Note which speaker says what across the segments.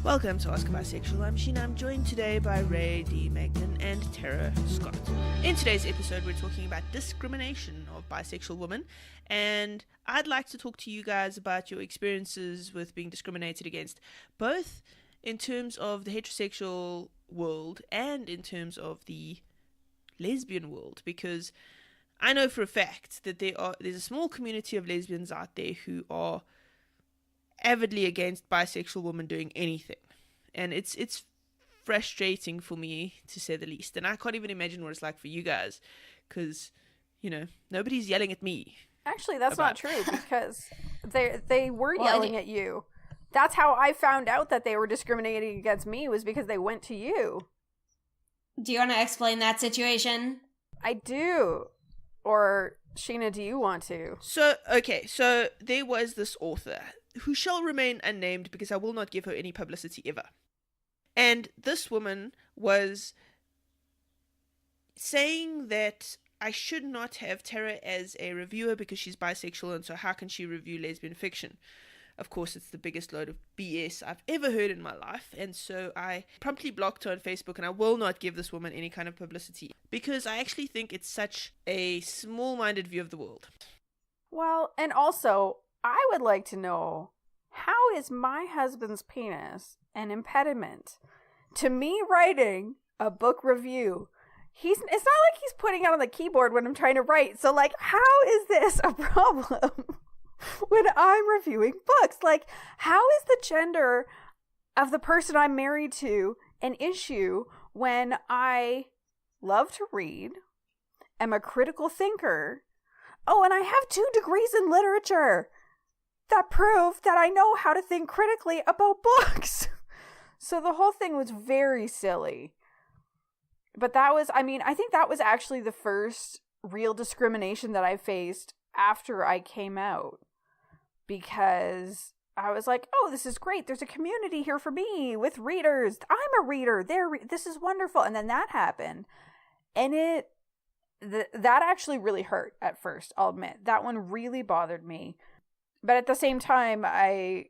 Speaker 1: Welcome to Ask a Bisexual. I'm Sheena. I'm joined today by Rae D Magdon and Tara Scott. In today's episode, we're talking about discrimination of bisexual women, and I'd like to talk to you guys about your experiences with being discriminated against, both in terms of the heterosexual world and in terms of the lesbian world, because I know for a fact that there's a small community of lesbians out there who are avidly against bisexual women doing anything, and it's frustrating for me, to say the least. And I can't even imagine what it's like for you guys, because nobody's yelling at me.
Speaker 2: Actually, that's not true, because they were yelling at you. That's how I found out that they were discriminating against me, was because they went to you.
Speaker 3: Do you want to explain that situation?
Speaker 2: I do. Or Sheena, do you want to?
Speaker 1: So there was this author who shall remain unnamed because I will not give her any publicity ever. And this woman was saying that I should not have Tara as a reviewer because she's bisexual, and so how can she review lesbian fiction? Of course, it's the biggest load of BS I've ever heard in my life, and so I promptly blocked her on Facebook, and I will not give this woman any kind of publicity because I actually think it's such a small-minded view of the world.
Speaker 2: Well, and also, I would like to know, how is my husband's penis an impediment to me writing a book review? It's not like he's putting it on the keyboard when I'm trying to write, so how is this a problem? When I'm reviewing books, how is the gender of the person I'm married to an issue when I love to read, am a critical thinker, and I have 2 degrees in literature that prove that I know how to think critically about books. So the whole thing was very silly. But I think that was actually the first real discrimination that I faced after I came out, because I was like, oh, this is great. There's a community here for me with readers. I'm a reader. This is wonderful. And then that happened. And that actually really hurt at first, I'll admit. That one really bothered me. But at the same time, I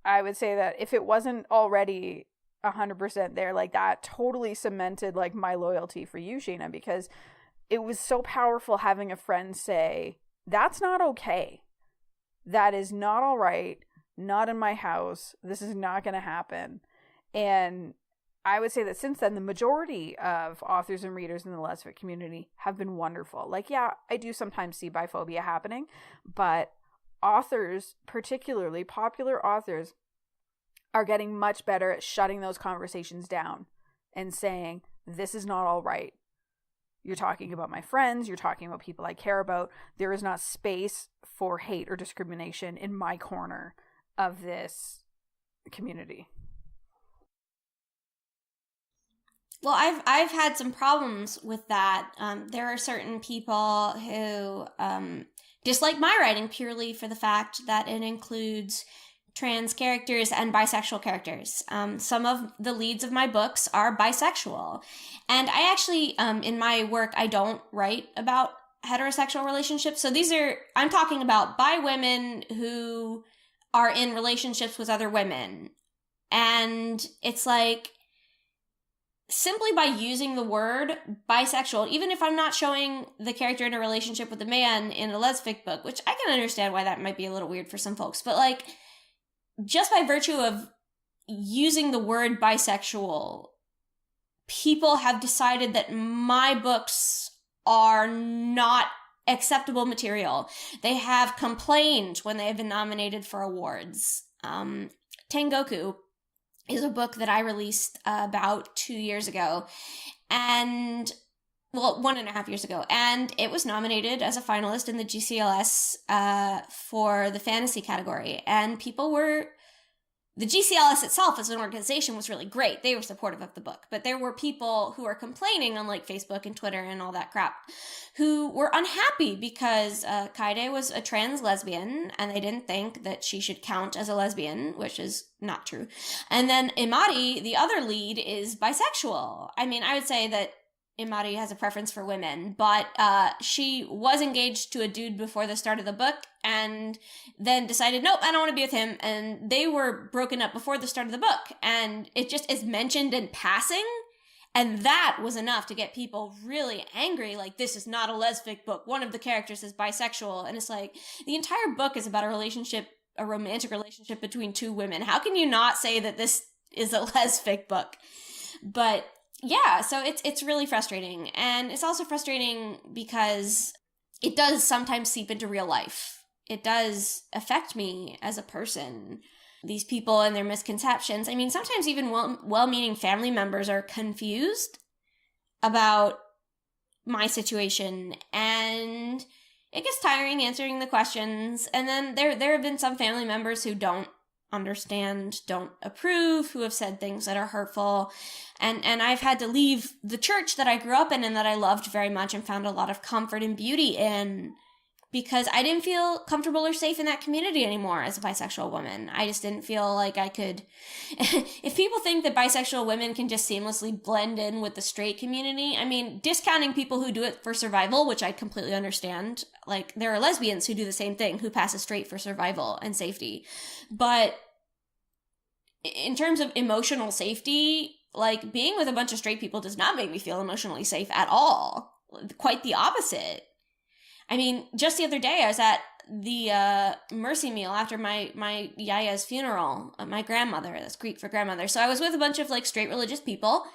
Speaker 2: would say that if it wasn't already 100% there, that totally cemented my loyalty for you, Sheena, because it was so powerful having a friend say, that's not okay. That is not all right. Not in my house. This is not going to happen. And I would say that since then, the majority of authors and readers in the lesbian community have been wonderful. I do sometimes see biphobia happening, but authors, particularly popular authors, are getting much better at shutting those conversations down and saying, this is not all right. You're talking about my friends. You're talking about people I care about. There is not space for hate or discrimination in my corner of this community.
Speaker 3: Well, I've had some problems with that. There are certain people who dislike my writing purely for the fact that it includes trans characters and bisexual characters. Some of the leads of my books are bisexual. And I actually, in my work, I don't write about heterosexual relationships. So I'm talking about bi women who are in relationships with other women. And it's simply by using the word bisexual, even if I'm not showing the character in a relationship with a man in a lesfic book, which I can understand why that might be a little weird for some folks, but just by virtue of using the word bisexual, people have decided that my books are not acceptable material. They have complained when they have been nominated for awards. Tengoku is a book that I released about 2 years ago, and 1.5 years ago, and it was nominated as a finalist in the GCLS for the fantasy category. And the GCLS itself as an organization was really great. They were supportive of the book, but there were people who were complaining on Facebook and Twitter and all that crap, who were unhappy because Kaede was a trans lesbian and they didn't think that she should count as a lesbian, which is not true. And then Imari, the other lead, is bisexual. I mean, I would say that Imari has a preference for women, but she was engaged to a dude before the start of the book and then decided, nope, I don't want to be with him. And they were broken up before the start of the book. And it just is mentioned in passing. And that was enough to get people really angry. Like, this is not a lesbic book. One of the characters is bisexual. And it's like, the entire book is about a romantic relationship between two women. How can you not say that this is a lesbic book? But yeah, so it's really frustrating. And it's also frustrating because it does sometimes seep into real life. It does affect me as a person. These people and their misconceptions. I mean, sometimes even well-meaning family members are confused about my situation, and it gets tiring answering the questions. And then there have been some family members who don't understand, don't approve, who have said things that are hurtful. And I've had to leave the church that I grew up in and that I loved very much and found a lot of comfort and beauty in, because I didn't feel comfortable or safe in that community anymore as a bisexual woman. I just didn't feel like I could. If people think that bisexual women can just seamlessly blend in with the straight community, I mean, discounting people who do it for survival, which I completely understand. Like, there are lesbians who do the same thing, who pass as straight for survival and safety. But in terms of emotional safety, like, being with a bunch of straight people does not make me feel emotionally safe at all. Quite the opposite. I mean, just the other day, I was at the mercy meal after my yaya's funeral, my grandmother, that's Greek for grandmother. So I was with a bunch of, like, straight religious people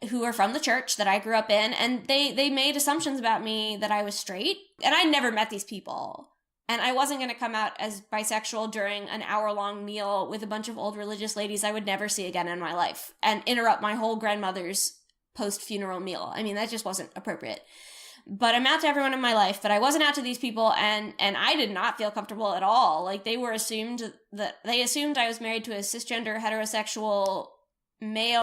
Speaker 3: who are from the church that I grew up in, and they made assumptions about me that I was straight, and I never met these people. And I wasn't going to come out as bisexual during an hour-long meal with a bunch of old religious ladies I would never see again in my life and interrupt my whole grandmother's post-funeral meal. I mean, that just wasn't appropriate. But I'm out to everyone in my life, but I wasn't out to these people, and I did not feel comfortable at all. Like, they assumed I was married to a cisgender heterosexual male